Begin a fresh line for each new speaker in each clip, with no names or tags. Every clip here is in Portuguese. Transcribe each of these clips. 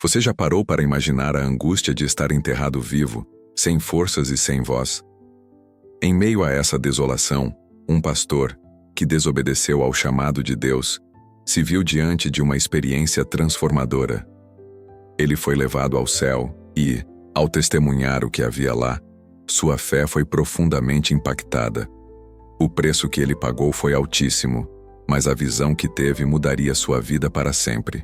Você já parou para imaginar a angústia de estar enterrado vivo, sem forças e sem voz? Em meio a essa desolação, um pastor, que desobedeceu ao chamado de Deus, se viu diante de uma experiência transformadora. Ele foi levado ao céu e, ao testemunhar o que havia lá, sua fé foi profundamente impactada. O preço que ele pagou foi altíssimo, mas a visão que teve mudaria sua vida para sempre.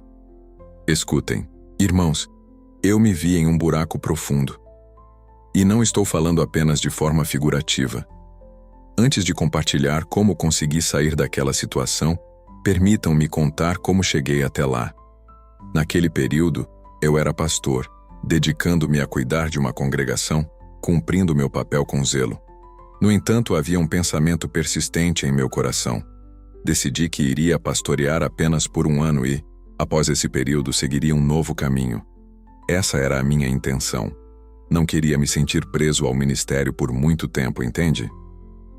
Escutem, irmãos, eu me vi em um buraco profundo. E não estou falando apenas de forma figurativa. Antes de compartilhar como consegui sair daquela situação, permitam-me contar como cheguei até lá. Naquele período, eu era pastor, dedicando-me a cuidar de uma congregação, cumprindo meu papel com zelo. No entanto, havia um pensamento persistente em meu coração. Decidi que iria pastorear apenas por um ano e, após esse período, seguiria um novo caminho. Essa era a minha intenção. Não queria me sentir preso ao ministério por muito tempo, entende?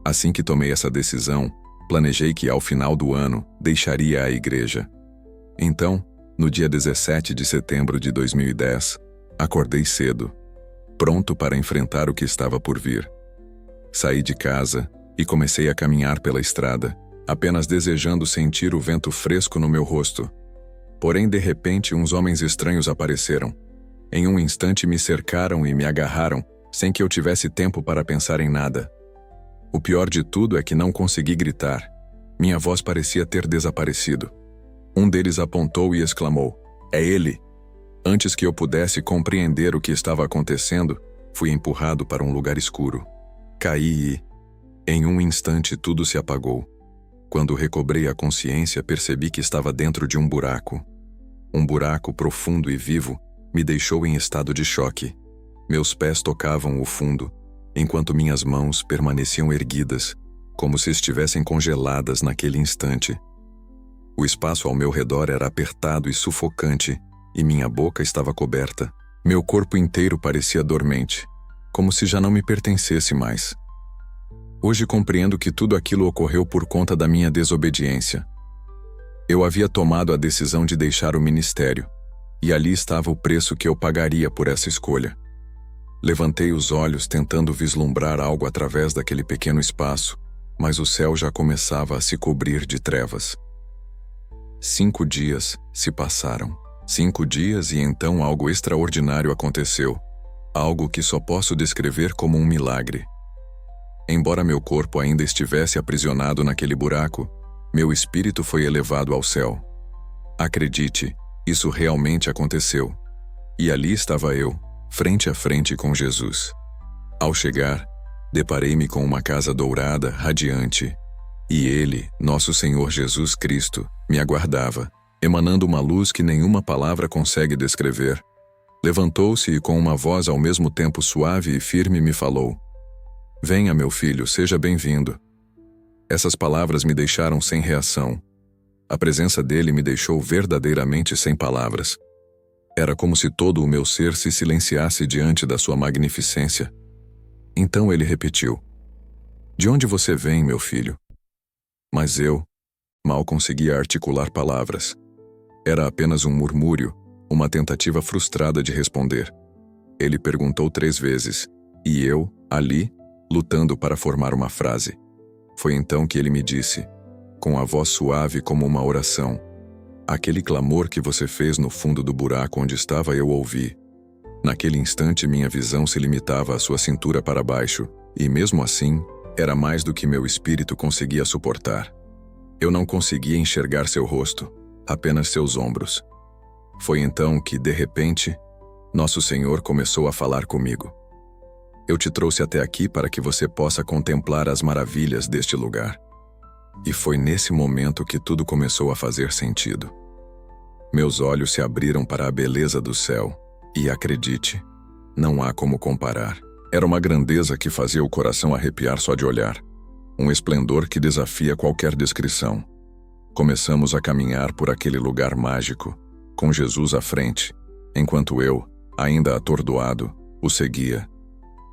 Assim que tomei essa decisão, planejei que ao final do ano deixaria a igreja. Então, no dia 17 de setembro de 2010, acordei cedo, pronto para enfrentar o que estava por vir. Saí de casa e comecei a caminhar pela estrada, apenas desejando sentir o vento fresco no meu rosto. Porém, de repente, uns homens estranhos apareceram. Em um instante me cercaram e me agarraram, sem que eu tivesse tempo para pensar em nada. O pior de tudo é que não consegui gritar. Minha voz parecia ter desaparecido. Um deles apontou e exclamou: "É ele!" Antes que eu pudesse compreender o que estava acontecendo, fui empurrado para um lugar escuro. Caí e, em um instante, tudo se apagou. Quando recobrei a consciência, percebi que estava dentro de um buraco. Um buraco profundo e vivo me deixou em estado de choque. Meus pés tocavam o fundo, enquanto minhas mãos permaneciam erguidas, como se estivessem congeladas naquele instante. O espaço ao meu redor era apertado e sufocante, e minha boca estava coberta. Meu corpo inteiro parecia dormente, como se já não me pertencesse mais. Hoje compreendo que tudo aquilo ocorreu por conta da minha desobediência. Eu havia tomado a decisão de deixar o ministério, e ali estava o preço que eu pagaria por essa escolha. Levantei os olhos tentando vislumbrar algo através daquele pequeno espaço, mas o céu já começava a se cobrir de trevas. 5 dias se passaram. 5 dias e então algo extraordinário aconteceu. Algo que só posso descrever como um milagre. Embora meu corpo ainda estivesse aprisionado naquele buraco, meu espírito foi elevado ao céu. Acredite, isso realmente aconteceu. E ali estava eu, frente a frente com Jesus. Ao chegar, deparei-me com uma casa dourada, radiante, e Ele, nosso Senhor Jesus Cristo, me aguardava, emanando uma luz que nenhuma palavra consegue descrever. Levantou-se e com uma voz ao mesmo tempo suave e firme me falou: "Venha, meu filho, seja bem-vindo." Essas palavras me deixaram sem reação. A presença dele me deixou verdadeiramente sem palavras. Era como se todo o meu ser se silenciasse diante da sua magnificência. Então ele repetiu: "De onde você vem, meu filho?" Mas eu mal conseguia articular palavras. Era apenas um murmúrio, uma tentativa frustrada de responder. Ele perguntou 3 vezes, e eu, ali, lutando para formar uma frase. Foi então que ele me disse, com a voz suave como uma oração: "Aquele clamor que você fez no fundo do buraco onde estava eu ouvi." Naquele instante minha visão se limitava à sua cintura para baixo, e mesmo assim, era mais do que meu espírito conseguia suportar. Eu não conseguia enxergar seu rosto, apenas seus ombros. Foi então que, de repente, Nosso Senhor começou a falar comigo. "Eu te trouxe até aqui para que você possa contemplar as maravilhas deste lugar." E foi nesse momento que tudo começou a fazer sentido. Meus olhos se abriram para a beleza do céu, e acredite, não há como comparar. Era uma grandeza que fazia o coração arrepiar só de olhar. Um esplendor que desafia qualquer descrição. Começamos a caminhar por aquele lugar mágico, com Jesus à frente, enquanto eu, ainda atordoado, o seguia.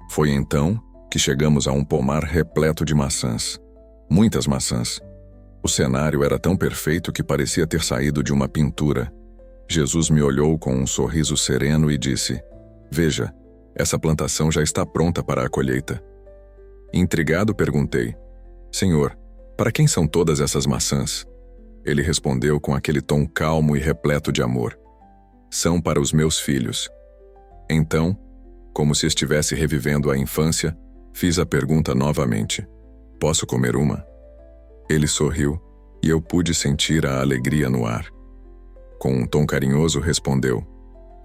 Foi então que chegamos a um pomar repleto de maçãs. Muitas maçãs. O cenário era tão perfeito que parecia ter saído de uma pintura. Jesus me olhou com um sorriso sereno e disse: Veja, essa plantação já está pronta para a colheita. Intrigado, perguntei: Senhor, para quem são todas essas maçãs? Ele respondeu com aquele tom calmo e repleto de amor: São para os meus filhos. Então, como se estivesse revivendo a infância, fiz a pergunta novamente: Posso comer uma? Ele sorriu e eu pude sentir a alegria no ar. Com um tom carinhoso respondeu: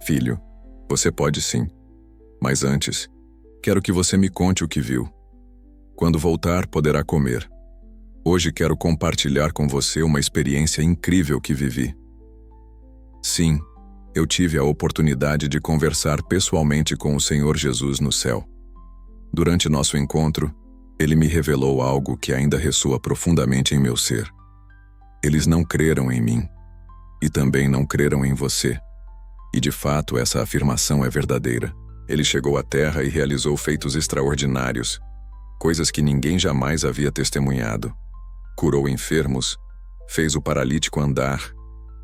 Filho, você pode sim. Mas antes, quero que você me conte o que viu. Quando voltar, poderá comer. Hoje quero compartilhar com você uma experiência incrível que vivi. Sim, eu tive a oportunidade de conversar pessoalmente com o Senhor Jesus no céu. Durante nosso encontro, ele me revelou algo que ainda ressoa profundamente em meu ser. Eles não creram em mim, e também não creram em você. E de fato essa afirmação é verdadeira. Ele chegou à Terra e realizou feitos extraordinários, coisas que ninguém jamais havia testemunhado. Curou enfermos, fez o paralítico andar,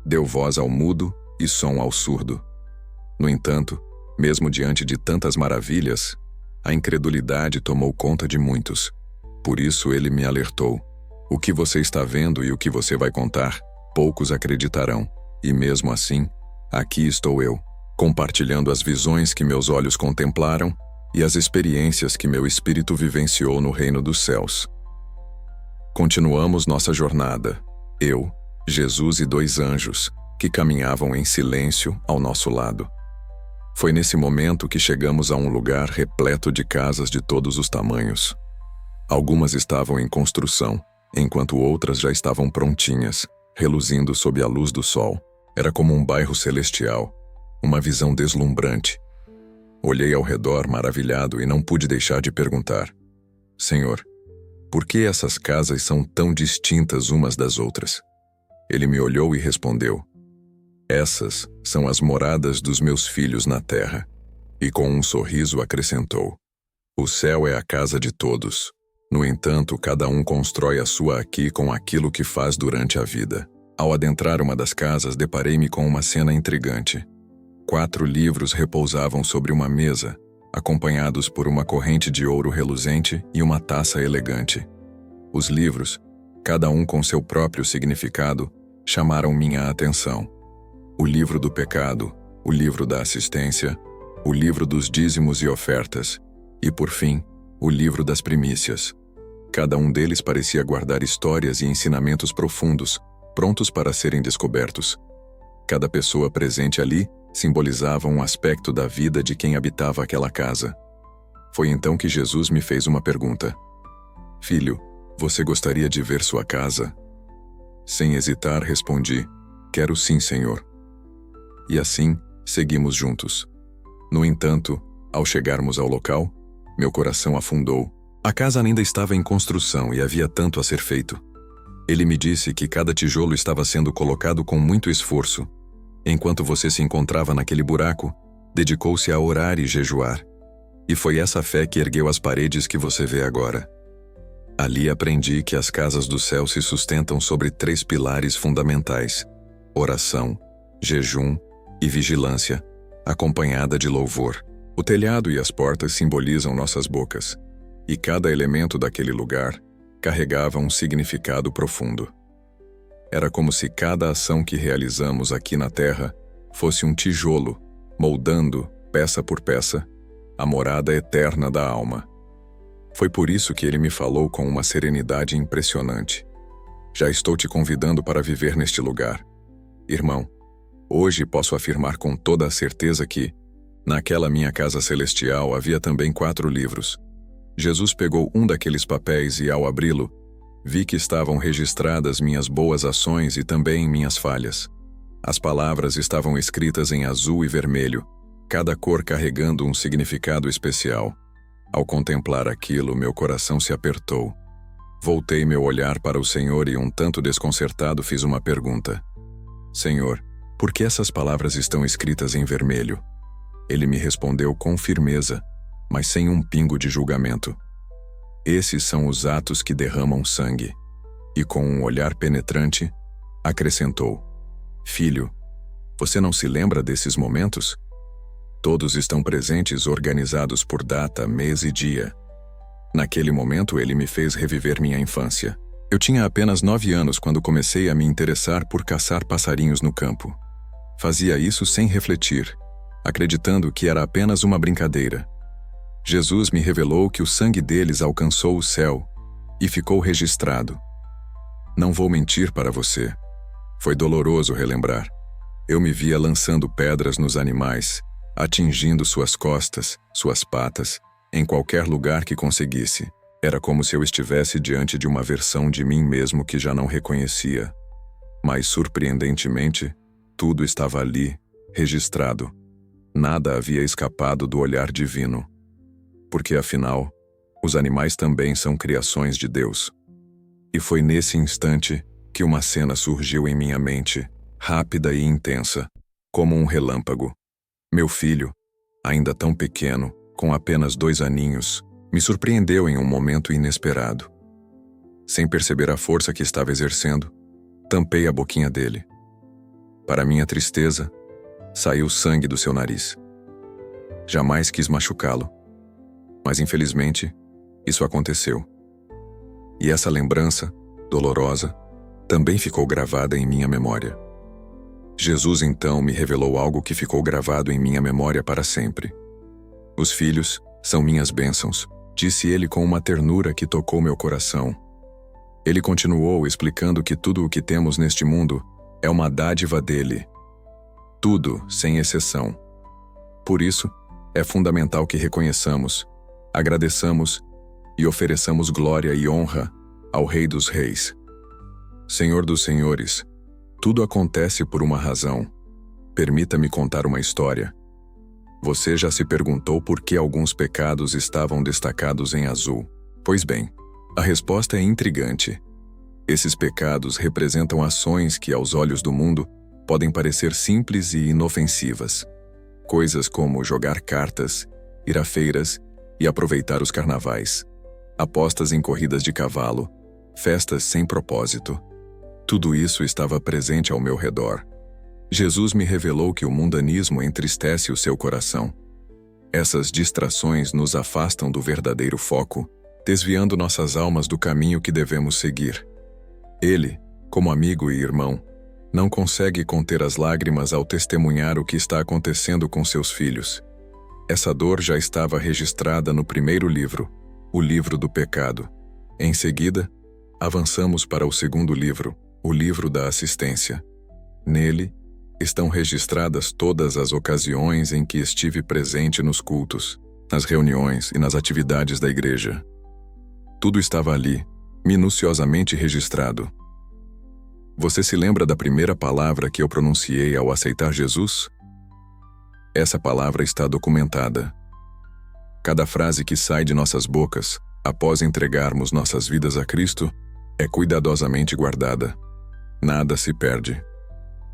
deu voz ao mudo e som ao surdo. No entanto, mesmo diante de tantas maravilhas, a incredulidade tomou conta de muitos. Por isso ele me alertou: o que você está vendo e o que você vai contar, poucos acreditarão. E mesmo assim, aqui estou eu, compartilhando as visões que meus olhos contemplaram e as experiências que meu espírito vivenciou no reino dos céus. Continuamos nossa jornada, eu, Jesus e 2 anjos, que caminhavam em silêncio ao nosso lado. Foi nesse momento que chegamos a um lugar repleto de casas de todos os tamanhos. Algumas estavam em construção, enquanto outras já estavam prontinhas, reluzindo sob a luz do sol. Era como um bairro celestial, uma visão deslumbrante. Olhei ao redor maravilhado e não pude deixar de perguntar: Senhor, por que essas casas são tão distintas umas das outras? Ele me olhou e respondeu: Essas são as moradas dos meus filhos na terra. E com um sorriso acrescentou: O céu é a casa de todos. No entanto, cada um constrói a sua aqui com aquilo que faz durante a vida. Ao adentrar uma das casas, deparei-me com uma cena intrigante. 4 livros repousavam sobre uma mesa, acompanhados por uma corrente de ouro reluzente e uma taça elegante. Os livros, cada um com seu próprio significado, chamaram minha atenção. O livro do pecado, o livro da assistência, o livro dos dízimos e ofertas, e, por fim, o livro das primícias. Cada um deles parecia guardar histórias e ensinamentos profundos, prontos para serem descobertos. Cada pessoa presente ali simbolizava um aspecto da vida de quem habitava aquela casa. Foi então que Jesus me fez uma pergunta: Filho, você gostaria de ver sua casa? Sem hesitar, respondi: Quero sim, Senhor. E assim, seguimos juntos. No entanto, ao chegarmos ao local, meu coração afundou. A casa ainda estava em construção e havia tanto a ser feito. Ele me disse que cada tijolo estava sendo colocado com muito esforço. Enquanto você se encontrava naquele buraco, dedicou-se a orar e jejuar. E foi essa fé que ergueu as paredes que você vê agora. Ali aprendi que as casas do céu se sustentam sobre 3 pilares fundamentais: oração, jejum e vigilância, acompanhada de louvor. O telhado e as portas simbolizam nossas bocas, e cada elemento daquele lugar carregava um significado profundo. Era como se cada ação que realizamos aqui na terra fosse um tijolo, moldando, peça por peça, a morada eterna da alma. Foi por isso que ele me falou com uma serenidade impressionante: Já estou te convidando para viver neste lugar. Irmão, hoje posso afirmar com toda a certeza que, naquela minha casa celestial, havia também 4 livros. Jesus pegou um daqueles papéis e, ao abri-lo, vi que estavam registradas minhas boas ações e também minhas falhas. As palavras estavam escritas em azul e vermelho, cada cor carregando um significado especial. Ao contemplar aquilo, meu coração se apertou. Voltei meu olhar para o Senhor e, um tanto desconcertado, fiz uma pergunta: Senhor, por que essas palavras estão escritas em vermelho? Ele me respondeu com firmeza, mas sem um pingo de julgamento: Esses são os atos que derramam sangue. E com um olhar penetrante, acrescentou: Filho, Você não se lembra desses momentos? Todos estão presentes, organizados por data, mês e dia. Naquele momento, ele me fez reviver minha infância. Eu tinha apenas 9 anos quando comecei a me interessar por caçar passarinhos no campo. Fazia isso sem refletir, acreditando que era apenas uma brincadeira. Jesus me revelou que o sangue deles alcançou o céu e ficou registrado. Não vou mentir para você. Foi doloroso relembrar. Eu me via lançando pedras nos animais, atingindo suas costas, suas patas, em qualquer lugar que conseguisse. Era como se eu estivesse diante de uma versão de mim mesmo que já não reconhecia. Mas, surpreendentemente, tudo estava ali, registrado. Nada havia escapado do olhar divino. Porque, afinal, os animais também são criações de Deus. E foi nesse instante que uma cena surgiu em minha mente, rápida e intensa, como um relâmpago. Meu filho, ainda tão pequeno, com apenas 2 aninhos, me surpreendeu em um momento inesperado. Sem perceber a força que estava exercendo, tampei a boquinha dele. Para minha tristeza, saiu sangue do seu nariz. Jamais quis machucá-lo, mas infelizmente, isso aconteceu. E essa lembrança, dolorosa, também ficou gravada em minha memória. Jesus então me revelou algo que ficou gravado em minha memória para sempre. Os filhos são minhas bênçãos, disse ele com uma ternura que tocou meu coração. Ele continuou explicando que tudo o que temos neste mundo é uma dádiva dele. Tudo, sem exceção. Por isso, é fundamental que reconheçamos, agradeçamos e ofereçamos glória e honra ao Rei dos Reis. Senhor dos Senhores, tudo acontece por uma razão. Permita-me contar uma história. Você já se perguntou por que alguns pecados estavam destacados em azul? Pois bem, a resposta é intrigante. Esses pecados representam ações que, aos olhos do mundo, podem parecer simples e inofensivas. Coisas como jogar cartas, ir a feiras e aproveitar os carnavais. Apostas em corridas de cavalo, festas sem propósito. Tudo isso estava presente ao meu redor. Jesus me revelou que o mundanismo entristece o seu coração. Essas distrações nos afastam do verdadeiro foco, desviando nossas almas do caminho que devemos seguir. Ele, como amigo e irmão, não consegue conter as lágrimas ao testemunhar o que está acontecendo com seus filhos. Essa dor já estava registrada no primeiro livro, o livro do pecado. Em seguida, avançamos para o segundo livro, o livro da assistência. Nele, estão registradas todas as ocasiões em que estive presente nos cultos, nas reuniões e nas atividades da igreja. Tudo estava ali, minuciosamente registrado. Você se lembra da primeira palavra que eu pronunciei ao aceitar Jesus? Essa palavra está documentada. Cada frase que sai de nossas bocas, após entregarmos nossas vidas a Cristo, é cuidadosamente guardada. Nada se perde.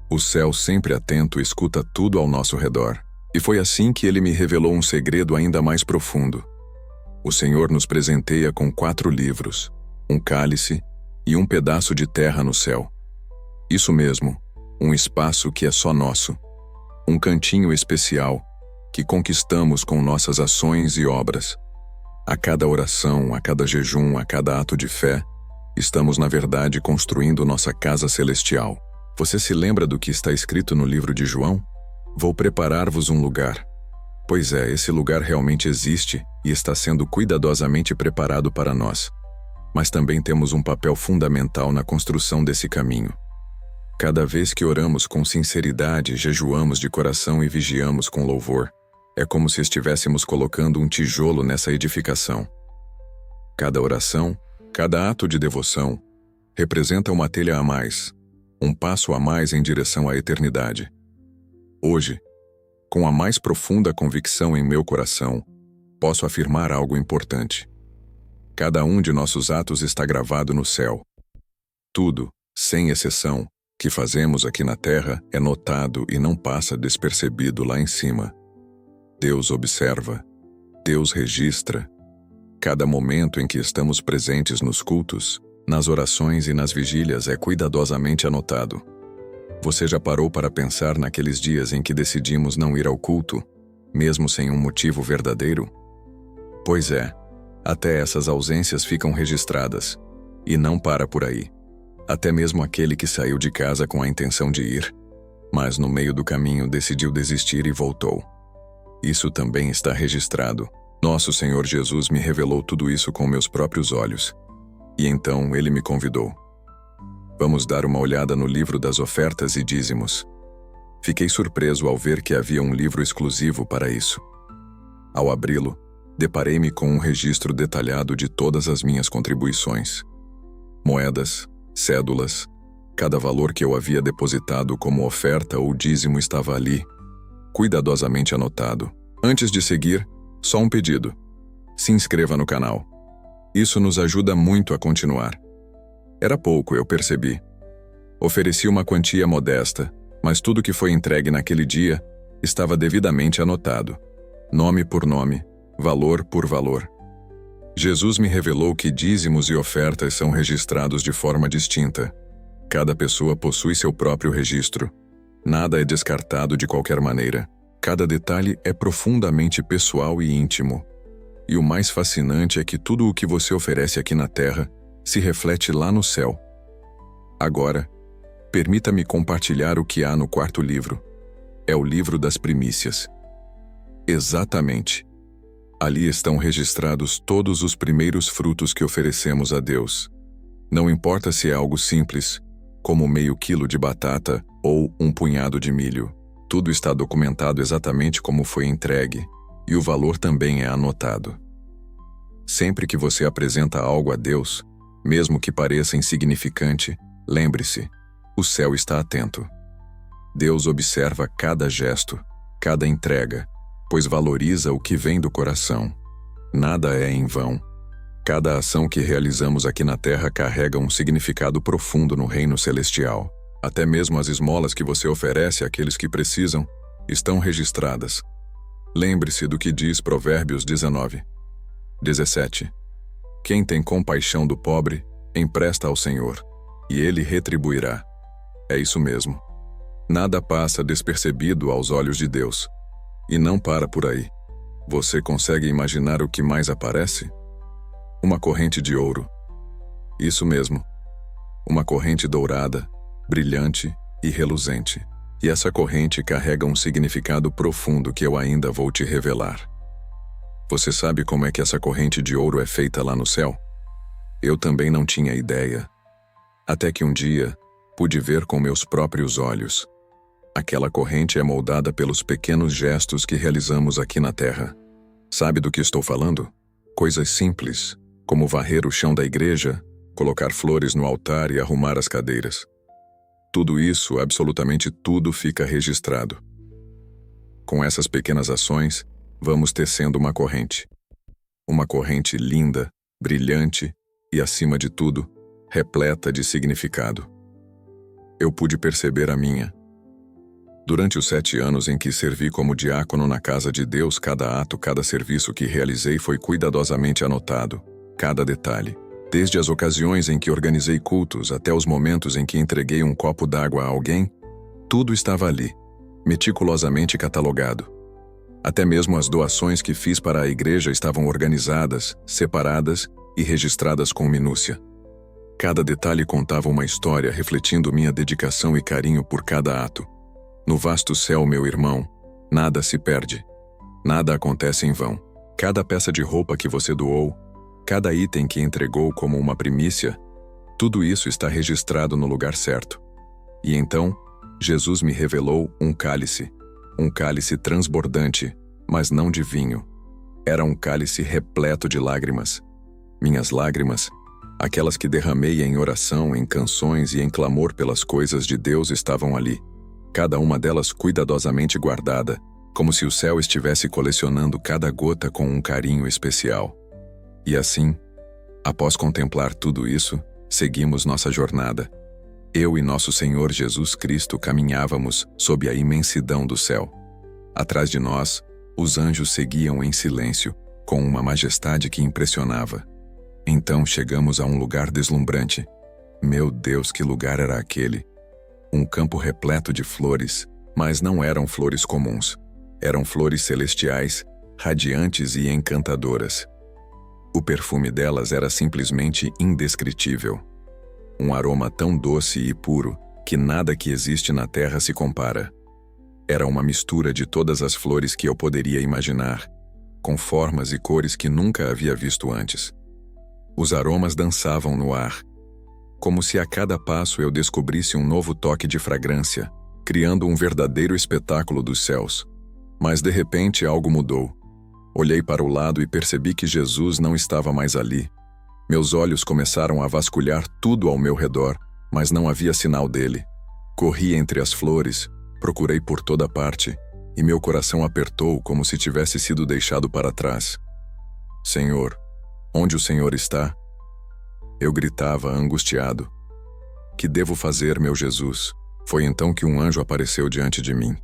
O céu, sempre atento, escuta tudo ao nosso redor. E foi assim que ele me revelou um segredo ainda mais profundo. O Senhor nos presenteia com 4 livros, um cálice e um pedaço de terra no céu. Isso mesmo, um espaço que é só nosso. Um cantinho especial que conquistamos com nossas ações e obras. A cada oração, a cada jejum, a cada ato de fé, estamos, na verdade, construindo nossa casa celestial. Você se lembra do que está escrito no livro de João? Vou preparar-vos um lugar. Pois é, esse lugar realmente existe e está sendo cuidadosamente preparado para nós. Mas também temos um papel fundamental na construção desse caminho. Cada vez que oramos com sinceridade, jejuamos de coração e vigiamos com louvor, é como se estivéssemos colocando um tijolo nessa edificação. Cada oração, cada ato de devoção, representa uma telha a mais, um passo a mais em direção à eternidade. Hoje, com a mais profunda convicção em meu coração, posso afirmar algo importante. Cada um de nossos atos está gravado no céu. Tudo, sem exceção, que fazemos aqui na terra é notado e não passa despercebido lá em cima. Deus observa, Deus registra. Cada momento em que estamos presentes nos cultos, nas orações e nas vigílias é cuidadosamente anotado. Você já parou para pensar naqueles dias em que decidimos não ir ao culto, mesmo sem um motivo verdadeiro? Pois é, até essas ausências ficam registradas. E não para por aí. Até mesmo aquele que saiu de casa com a intenção de ir, mas no meio do caminho decidiu desistir e voltou. Isso também está registrado. Nosso Senhor Jesus me revelou tudo isso com meus próprios olhos. E então ele me convidou. Vamos dar uma olhada no livro das ofertas e dízimos. Fiquei surpreso ao ver que havia um livro exclusivo para isso. Ao abri-lo, deparei-me com um registro detalhado de todas as minhas contribuições. Moedas, cédulas, cada valor que eu havia depositado como oferta ou dízimo estava ali, cuidadosamente anotado. Antes de seguir, só um pedido. Se inscreva no canal. Isso nos ajuda muito a continuar. Era pouco, eu percebi. Ofereci uma quantia modesta, mas tudo que foi entregue naquele dia estava devidamente anotado, nome por nome, valor por valor. Jesus me revelou que dízimos e ofertas são registrados de forma distinta. Cada pessoa possui seu próprio registro. Nada é descartado de qualquer maneira. Cada detalhe é profundamente pessoal e íntimo. E o mais fascinante é que tudo o que você oferece aqui na Terra se reflete lá no céu. Agora, permita-me compartilhar o que há no quarto livro. É o livro das primícias. Exatamente. Ali estão registrados todos os primeiros frutos que oferecemos a Deus. Não importa se é algo simples, como meio quilo de batata ou um punhado de milho. Tudo está documentado exatamente como foi entregue, e o valor também é anotado. Sempre que você apresenta algo a Deus, mesmo que pareça insignificante, lembre-se, o céu está atento. Deus observa cada gesto, cada entrega, pois valoriza o que vem do coração. Nada é em vão. Cada ação que realizamos aqui na Terra carrega um significado profundo no reino celestial. Até mesmo as esmolas que você oferece àqueles que precisam estão registradas. Lembre-se do que diz Provérbios 19:17. Quem tem compaixão do pobre, empresta ao Senhor, e ele retribuirá. É isso mesmo. Nada passa despercebido aos olhos de Deus. E não para por aí. Você consegue imaginar o que mais aparece? Uma corrente de ouro. Isso mesmo. Uma corrente dourada, brilhante e reluzente. E essa corrente carrega um significado profundo que eu ainda vou te revelar. Você sabe como é que essa corrente de ouro é feita lá no céu? Eu também não tinha ideia. Até que um dia, pude ver com meus próprios olhos. Aquela corrente é moldada pelos pequenos gestos que realizamos aqui na Terra. Sabe do que estou falando? Coisas simples, como varrer o chão da igreja, colocar flores no altar e arrumar as cadeiras. Tudo isso, absolutamente tudo, fica registrado. Com essas pequenas ações, vamos tecendo uma corrente. Uma corrente linda, brilhante e, acima de tudo, repleta de significado. Eu pude perceber a minha. Durante os 7 anos em que servi como diácono na casa de Deus, cada ato, cada serviço que realizei foi cuidadosamente anotado, cada detalhe. Desde as ocasiões em que organizei cultos até os momentos em que entreguei um copo d'água a alguém, tudo estava ali, meticulosamente catalogado. Até mesmo as doações que fiz para a igreja estavam organizadas, separadas e registradas com minúcia. Cada detalhe contava uma história refletindo minha dedicação e carinho por cada ato. No vasto céu, meu irmão, nada se perde. Nada acontece em vão. Cada peça de roupa que você doou, cada item que entregou como uma primícia, tudo isso está registrado no lugar certo. E então, Jesus me revelou um cálice transbordante, mas não de vinho. Era um cálice repleto de lágrimas. Minhas lágrimas, aquelas que derramei em oração, em canções e em clamor pelas coisas de Deus, estavam ali. Cada uma delas cuidadosamente guardada, como se o céu estivesse colecionando cada gota com um carinho especial. E assim, após contemplar tudo isso, seguimos nossa jornada. Eu e nosso Senhor Jesus Cristo caminhávamos sob a imensidão do céu. Atrás de nós, os anjos seguiam em silêncio, com uma majestade que impressionava. Então chegamos a um lugar deslumbrante. Meu Deus, que lugar era aquele! um campo repleto de flores, mas não eram flores comuns. Eram flores celestiais, radiantes e encantadoras. O perfume delas era simplesmente indescritível. Um aroma tão doce e puro que nada que existe na terra se compara. Era uma mistura de todas as flores que eu poderia imaginar, com formas e cores que nunca havia visto antes. Os aromas dançavam no ar, como se a cada passo eu descobrisse um novo toque de fragrância, criando um verdadeiro espetáculo dos céus. Mas de repente algo mudou. Olhei para o lado e percebi que Jesus não estava mais ali. Meus olhos começaram a vasculhar tudo ao meu redor, mas não havia sinal dele. Corri entre as flores, procurei por toda parte, e meu coração apertou como se tivesse sido deixado para trás. Senhor, onde o Senhor está? Eu gritava, angustiado. Que devo fazer, meu Jesus? Foi então que um anjo apareceu diante de mim.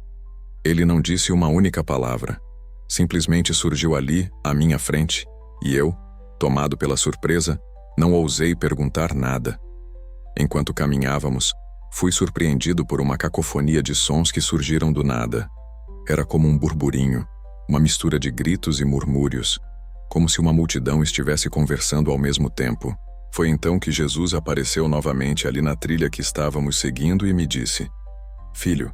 Ele não disse uma única palavra. Simplesmente surgiu ali, à minha frente, e eu, tomado pela surpresa, não ousei perguntar nada. Enquanto caminhávamos, fui surpreendido por uma cacofonia de sons que surgiram do nada. Era como um burburinho, uma mistura de gritos e murmúrios, como se uma multidão estivesse conversando ao mesmo tempo. Foi então que Jesus apareceu novamente ali na trilha que estávamos seguindo e me disse: Filho,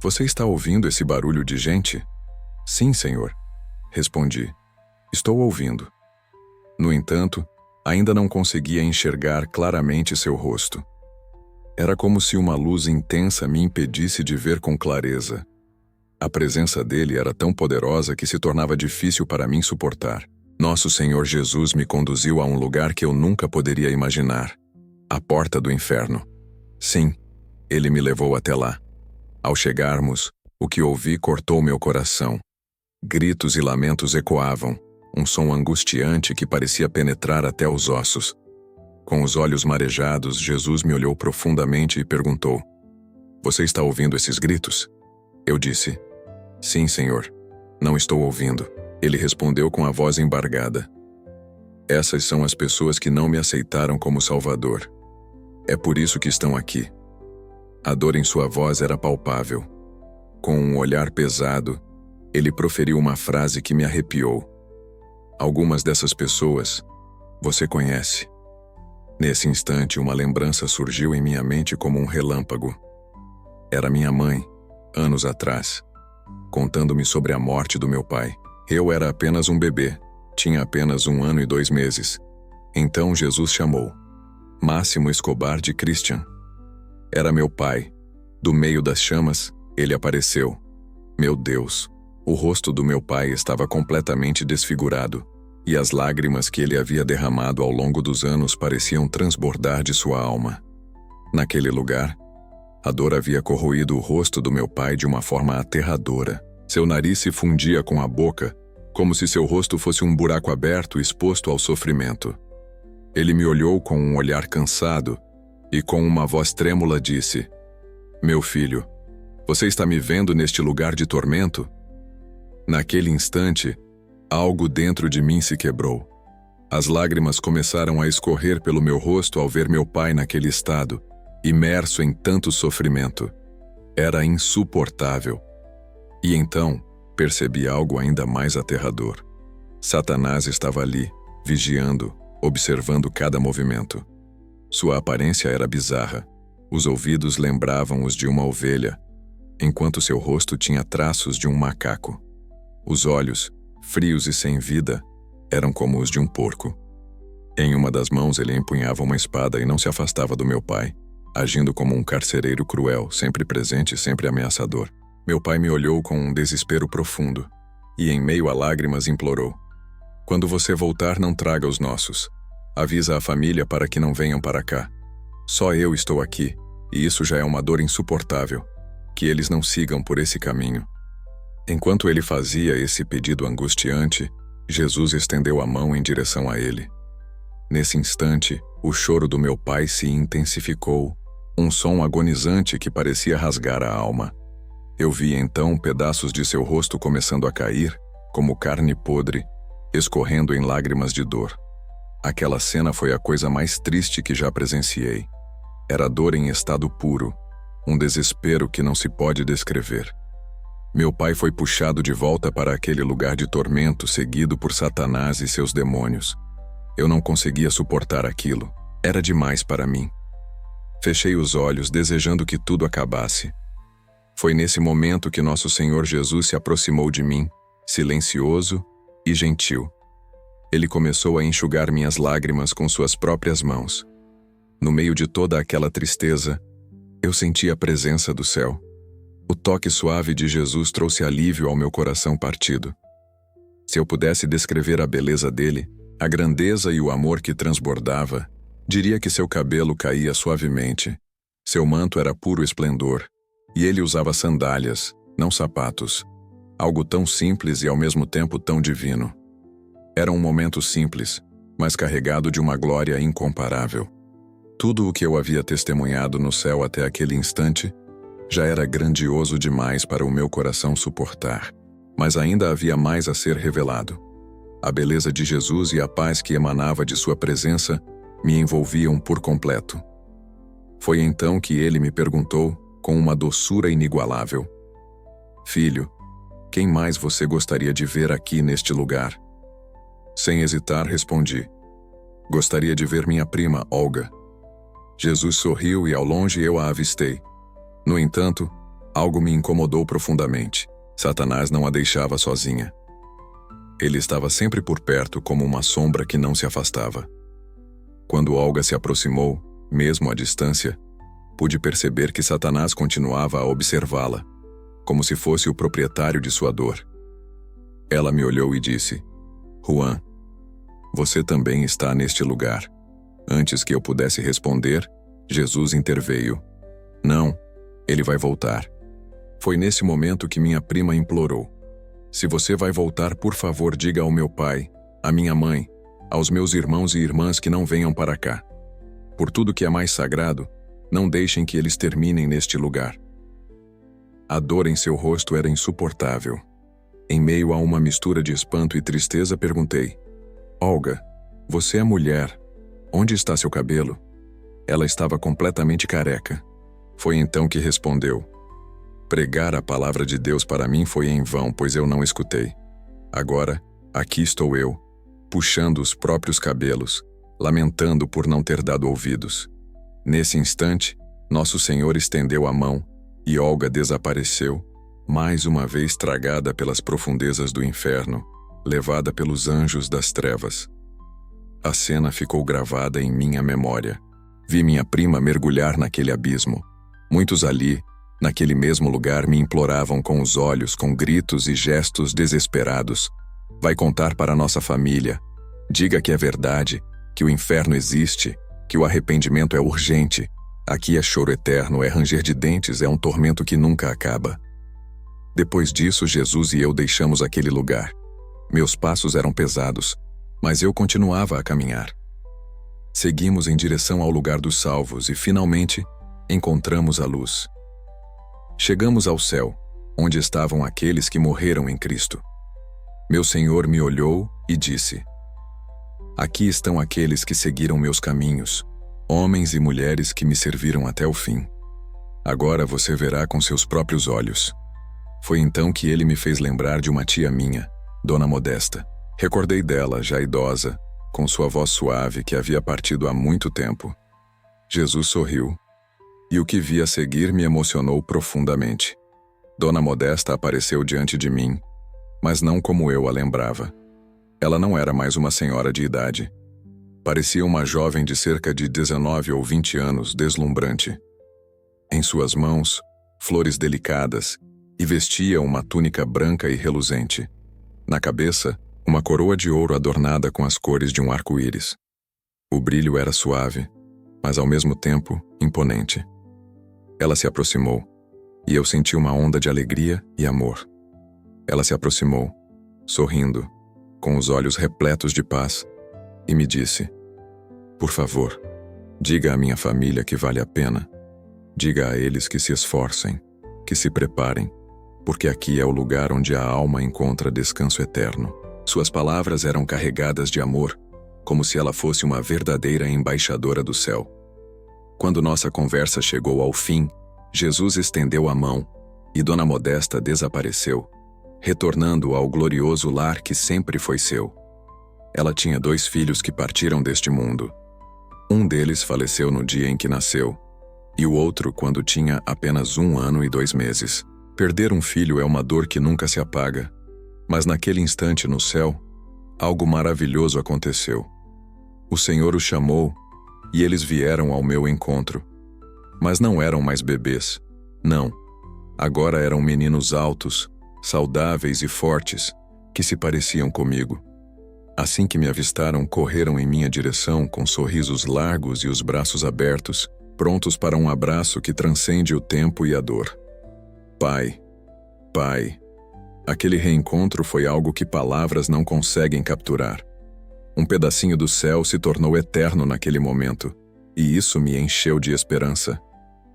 você está ouvindo esse barulho de gente? Sim, Senhor. Respondi. Estou ouvindo. No entanto, ainda não conseguia enxergar claramente seu rosto. Era como se uma luz intensa me impedisse de ver com clareza. A presença dele era tão poderosa que se tornava difícil para mim suportar. Nosso Senhor Jesus me conduziu a um lugar que eu nunca poderia imaginar. A porta do inferno. Sim, ele me levou até lá. Ao chegarmos, o que ouvi cortou meu coração. Gritos e lamentos ecoavam, um som angustiante que parecia penetrar até os ossos. Com os olhos marejados, Jesus me olhou profundamente e perguntou: Você está ouvindo esses gritos? Eu disse: Sim, Senhor. Não estou ouvindo. Ele respondeu com a voz embargada: Essas são as pessoas que não me aceitaram como Salvador. É por isso que estão aqui. A dor em sua voz era palpável. Com um olhar pesado, ele proferiu uma frase que me arrepiou. Algumas dessas pessoas você conhece. Nesse instante, uma lembrança surgiu em minha mente como um relâmpago. Era minha mãe, anos atrás, contando-me sobre a morte do meu pai. Eu era apenas um bebê, tinha apenas 1 ano e 2 meses. Então Jesus chamou Máximo Escobar de Christian. Era meu pai. Do meio das chamas, ele apareceu. Meu Deus, o rosto do meu pai estava completamente desfigurado, e as lágrimas que ele havia derramado ao longo dos anos pareciam transbordar de sua alma. Naquele lugar, a dor havia corroído o rosto do meu pai de uma forma aterradora. Seu nariz se fundia com a boca, como se seu rosto fosse um buraco aberto exposto ao sofrimento. Ele me olhou com um olhar cansado e com uma voz trêmula disse: Meu filho, você está me vendo neste lugar de tormento? Naquele instante, algo dentro de mim se quebrou. As lágrimas começaram a escorrer pelo meu rosto ao ver meu pai naquele estado, imerso em tanto sofrimento. Era insuportável. E então, percebi algo ainda mais aterrador. Satanás estava ali, vigiando, observando cada movimento. Sua aparência era bizarra. Os ouvidos lembravam os de uma ovelha, enquanto seu rosto tinha traços de um macaco. Os olhos, frios e sem vida, eram como os de um porco. Em uma das mãos ele empunhava uma espada e não se afastava do meu pai, agindo como um carcereiro cruel, sempre presente e sempre ameaçador. Meu pai me olhou com um desespero profundo e, em meio a lágrimas, implorou: Quando você voltar, não traga os nossos. Avisa a família para que não venham para cá. Só eu estou aqui, e isso já é uma dor insuportável. Que eles não sigam por esse caminho. Enquanto ele fazia esse pedido angustiante, Jesus estendeu a mão em direção a ele. Nesse instante, o choro do meu pai se intensificou, um som agonizante que parecia rasgar a alma. Eu vi então pedaços de seu rosto começando a cair, como carne podre, escorrendo em lágrimas de dor. Aquela cena foi a coisa mais triste que já presenciei. Era dor em estado puro. um desespero que não se pode descrever. Meu pai foi puxado de volta para aquele lugar de tormento, seguido por Satanás e seus demônios. Eu não conseguia suportar aquilo. Era demais para mim. Fechei os olhos, desejando que tudo acabasse. Foi nesse momento que nosso Senhor Jesus se aproximou de mim, silencioso e gentil. Ele começou a enxugar minhas lágrimas com suas próprias mãos. No meio de toda aquela tristeza, eu senti a presença do céu. O toque suave de Jesus trouxe alívio ao meu coração partido. Se eu pudesse descrever a beleza dele, a grandeza e o amor que transbordava, diria que seu cabelo caía suavemente, seu manto era puro esplendor, e ele usava sandálias, não sapatos. Algo tão simples e ao mesmo tempo tão divino. Era um momento simples, mas carregado de uma glória incomparável. Tudo o que eu havia testemunhado no céu até aquele instante já era grandioso demais para o meu coração suportar, mas ainda havia mais a ser revelado. A beleza de Jesus e a paz que emanava de sua presença me envolviam por completo. Foi então que ele me perguntou, com uma doçura inigualável: Filho, quem mais você gostaria de ver aqui neste lugar? Sem hesitar, respondi: Gostaria de ver minha prima, Olga. Jesus sorriu e ao longe eu a avistei. No entanto, algo me incomodou profundamente. Satanás não a deixava sozinha. Ele estava sempre por perto como uma sombra que não se afastava. Quando Olga se aproximou, mesmo à distância, pude perceber que Satanás continuava a observá-la, como se fosse o proprietário de sua dor. Ela me olhou e disse: Juan, você também está neste lugar. Antes que eu pudesse responder, Jesus interveio. Não, ele vai voltar. Foi nesse momento que minha prima implorou: Se você vai voltar, por favor, diga ao meu pai, à minha mãe, aos meus irmãos e irmãs que não venham para cá. Por tudo que é mais sagrado, não deixem que eles terminem neste lugar. A dor em seu rosto era insuportável. Em meio a uma mistura de espanto e tristeza, perguntei: Olga, você é mulher. Onde está seu cabelo? Ela estava completamente careca. Foi então que respondeu: Pregar a palavra de Deus para mim foi em vão, pois eu não escutei. Agora, aqui estou eu, puxando os próprios cabelos, lamentando por não ter dado ouvidos. Nesse instante, nosso Senhor estendeu a mão, e Olga desapareceu, mais uma vez tragada pelas profundezas do inferno, levada pelos anjos das trevas. A cena ficou gravada em minha memória. Vi minha prima mergulhar naquele abismo. Muitos ali, naquele mesmo lugar, me imploravam com os olhos, com gritos e gestos desesperados: Vai contar para nossa família. Diga que é verdade, que o inferno existe, que o arrependimento é urgente. Aqui é choro eterno, é ranger de dentes, é um tormento que nunca acaba. Depois disso, Jesus e eu deixamos aquele lugar. Meus passos eram pesados, mas eu continuava a caminhar. Seguimos em direção ao lugar dos salvos e, finalmente, encontramos a luz. Chegamos ao céu, onde estavam aqueles que morreram em Cristo. Meu Senhor me olhou e disse: Aqui estão aqueles que seguiram meus caminhos, homens e mulheres que me serviram até o fim. Agora você verá com seus próprios olhos. Foi então que ele me fez lembrar de uma tia minha, Dona Modesta. Recordei dela, já idosa, com sua voz suave, que havia partido há muito tempo. Jesus sorriu, e o que vi a seguir me emocionou profundamente. Dona Modesta apareceu diante de mim, mas não como eu a lembrava. Ela não era mais uma senhora de idade. Parecia uma jovem de cerca de 19 ou 20 anos, deslumbrante. Em suas mãos, flores delicadas, e vestia uma túnica branca e reluzente. Na cabeça, uma coroa de ouro adornada com as cores de um arco-íris. O brilho era suave, mas ao mesmo tempo imponente. Ela se aproximou, e eu senti uma onda de alegria e amor. Ela se aproximou, sorrindo, com os olhos repletos de paz, e me disse: Por favor, diga à minha família que vale a pena. Diga a eles que se esforcem, que se preparem, porque aqui é o lugar onde a alma encontra descanso eterno. Suas palavras eram carregadas de amor, como se ela fosse uma verdadeira embaixadora do céu. Quando nossa conversa chegou ao fim, Jesus estendeu a mão, e Dona Modesta desapareceu, retornando ao glorioso lar que sempre foi seu. Ela tinha 2 filhos que partiram deste mundo. Um deles faleceu no dia em que nasceu, e o outro quando tinha apenas 1 ano e 2 meses. Perder um filho é uma dor que nunca se apaga, mas naquele instante no céu, algo maravilhoso aconteceu. O Senhor os chamou, e eles vieram ao meu encontro. Mas não eram mais bebês, não. Agora eram meninos altos, saudáveis e fortes, que se pareciam comigo. Assim que me avistaram, correram em minha direção com sorrisos largos e os braços abertos, prontos para um abraço que transcende o tempo e a dor. Pai, Pai. Aquele reencontro foi algo que palavras não conseguem capturar. Um pedacinho do céu se tornou eterno naquele momento, e isso me encheu de esperança.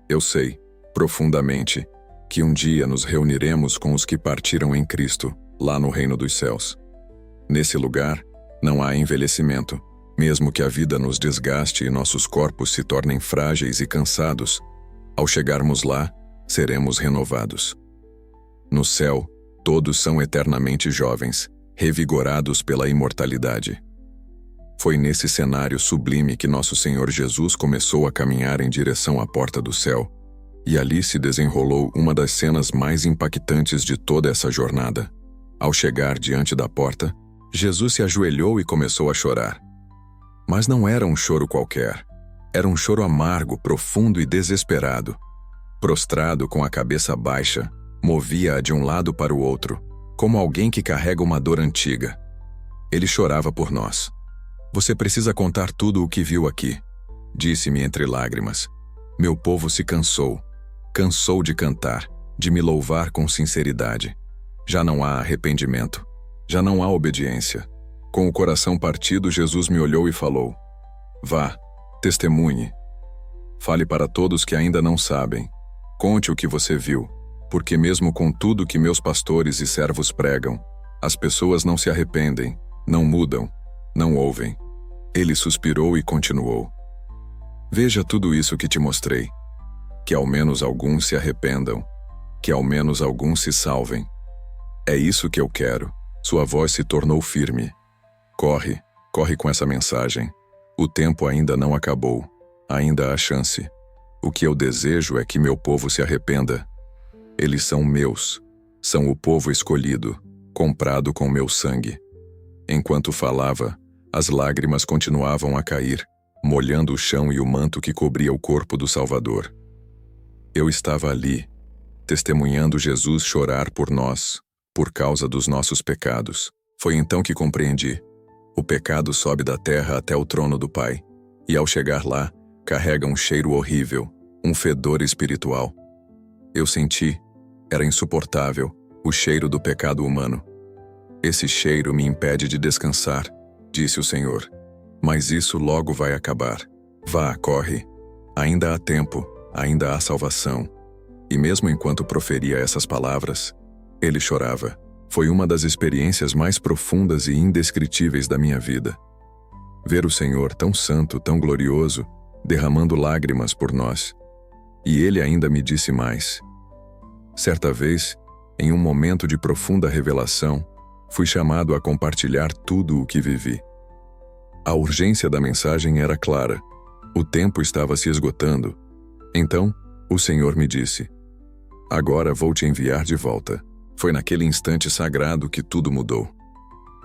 Eu sei, profundamente, que um dia nos reuniremos com os que partiram em Cristo, lá no reino dos céus. Nesse lugar, não há envelhecimento, mesmo que a vida nos desgaste e nossos corpos se tornem frágeis e cansados. Ao chegarmos lá, seremos renovados. No céu, todos são eternamente jovens, revigorados pela imortalidade. Foi nesse cenário sublime que nosso Senhor Jesus começou a caminhar em direção à porta do céu, e ali se desenrolou uma das cenas mais impactantes de toda essa jornada. Ao chegar diante da porta, Jesus se ajoelhou e começou a chorar. Mas não era um choro qualquer. Era um choro amargo, profundo e desesperado. Prostrado com a cabeça baixa, movia-a de um lado para o outro, como alguém que carrega uma dor antiga. Ele chorava por nós. Você precisa contar tudo o que viu aqui, disse-me entre lágrimas. Meu povo se cansou. Cansou de cantar, de me louvar com sinceridade. Já não há arrependimento. Já não há obediência. Com o coração partido, Jesus me olhou e falou: Vá, testemunhe. Fale para todos que ainda não sabem. Conte o que você viu, porque mesmo com tudo que meus pastores e servos pregam, as pessoas não se arrependem, não mudam, não ouvem. Ele suspirou e continuou: Veja tudo isso que te mostrei. Que ao menos alguns se arrependam, que ao menos alguns se salvem. É isso que eu quero. Sua voz se tornou firme. Corre, corre com essa mensagem. O tempo ainda não acabou. Ainda há chance. O que eu desejo é que meu povo se arrependa. Eles são meus. São o povo escolhido, comprado com meu sangue. Enquanto falava, as lágrimas continuavam a cair, molhando o chão e o manto que cobria o corpo do Salvador. Eu estava ali, testemunhando Jesus chorar por nós, por causa dos nossos pecados. Foi então que compreendi. O pecado sobe da terra até o trono do Pai, e ao chegar lá, carrega um cheiro horrível, um fedor espiritual. Eu senti, era insuportável, o cheiro do pecado humano. Esse cheiro me impede de descansar, disse o Senhor. Mas isso logo vai acabar. Vá, corre. Ainda há tempo, ainda há salvação. E mesmo enquanto proferia essas palavras, ele chorava. Foi uma das experiências mais profundas e indescritíveis da minha vida. Ver o Senhor tão santo, tão glorioso, derramando lágrimas por nós. E ele ainda me disse mais. Certa vez, em um momento de profunda revelação, fui chamado a compartilhar tudo o que vivi. A urgência da mensagem era clara. O tempo estava se esgotando. Então, o Senhor me disse: Agora vou te enviar de volta. Foi naquele instante sagrado que tudo mudou.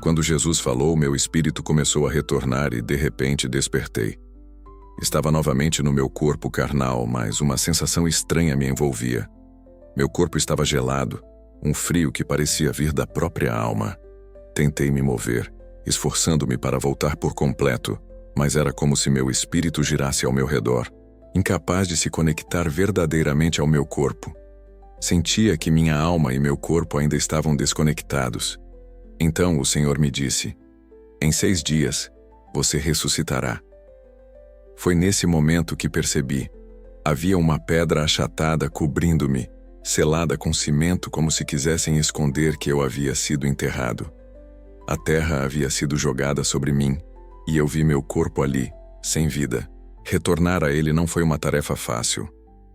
Quando Jesus falou, meu espírito começou a retornar e, de repente, despertei. Estava novamente no meu corpo carnal, mas uma sensação estranha me envolvia. Meu corpo estava gelado, um frio que parecia vir da própria alma. Tentei me mover, esforçando-me para voltar por completo, mas era como se meu espírito girasse ao meu redor, incapaz de se conectar verdadeiramente ao meu corpo. Sentia que minha alma e meu corpo ainda estavam desconectados. Então o Senhor me disse: Em 6 dias, você ressuscitará. Foi nesse momento que percebi. Havia uma pedra achatada cobrindo-me, selada com cimento como se quisessem esconder que eu havia sido enterrado. A terra havia sido jogada sobre mim, e eu vi meu corpo ali, sem vida. Retornar a ele não foi uma tarefa fácil,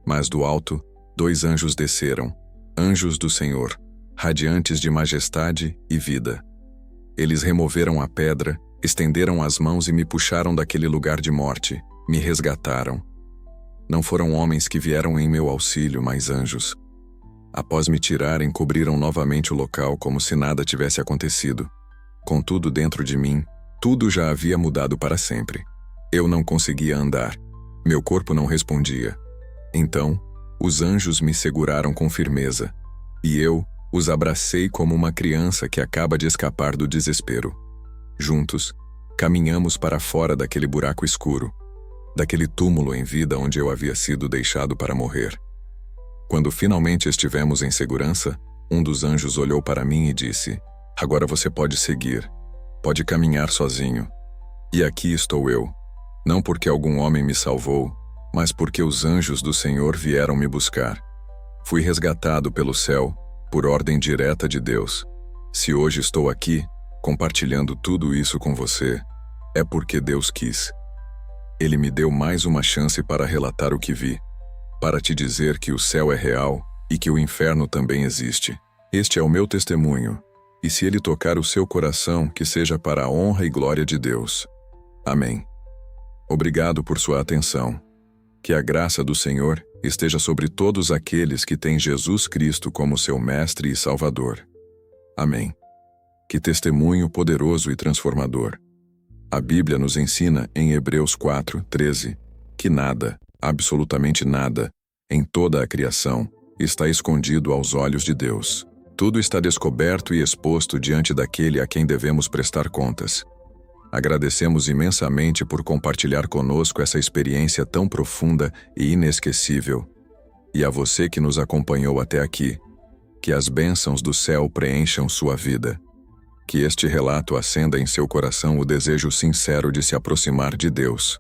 mas do alto 2 anjos desceram, anjos do Senhor, radiantes de majestade e vida. Eles removeram a pedra, estenderam as mãos e me puxaram daquele lugar de morte, me resgataram. Não foram homens que vieram em meu auxílio, mas anjos. Após me tirarem, cobriram novamente o local como se nada tivesse acontecido. Contudo, dentro de mim, tudo já havia mudado para sempre. Eu não conseguia andar. Meu corpo não respondia. Então, os anjos me seguraram com firmeza, e eu os abracei como uma criança que acaba de escapar do desespero. Juntos, caminhamos para fora daquele buraco escuro, daquele túmulo em vida onde eu havia sido deixado para morrer. Quando finalmente estivemos em segurança, um dos anjos olhou para mim e disse: "Agora você pode seguir, pode caminhar sozinho. E aqui estou eu, não porque algum homem me salvou, mas porque os anjos do Senhor vieram me buscar. Fui resgatado pelo céu, por ordem direta de Deus. Se hoje estou aqui, compartilhando tudo isso com você, é porque Deus quis. Ele me deu mais uma chance para relatar o que vi, para te dizer que o céu é real e que o inferno também existe. Este é o meu testemunho, e se ele tocar o seu coração, que seja para a honra e glória de Deus. Amém. Obrigado por sua atenção. Que a graça do Senhor esteja sobre todos aqueles que têm Jesus Cristo como seu Mestre e Salvador. Amém. Que testemunho poderoso e transformador. A Bíblia nos ensina em Hebreus 4:13 que nada, absolutamente nada, em toda a criação, está escondido aos olhos de Deus. Tudo está descoberto e exposto diante daquele a quem devemos prestar contas. Agradecemos imensamente por compartilhar conosco essa experiência tão profunda e inesquecível. E a você que nos acompanhou até aqui, que as bênçãos do céu preencham sua vida. Que este relato acenda em seu coração o desejo sincero de se aproximar de Deus.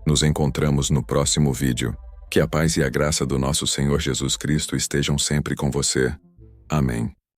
Nos encontramos no próximo vídeo. Que a paz e a graça do nosso Senhor Jesus Cristo estejam sempre com você. Amém.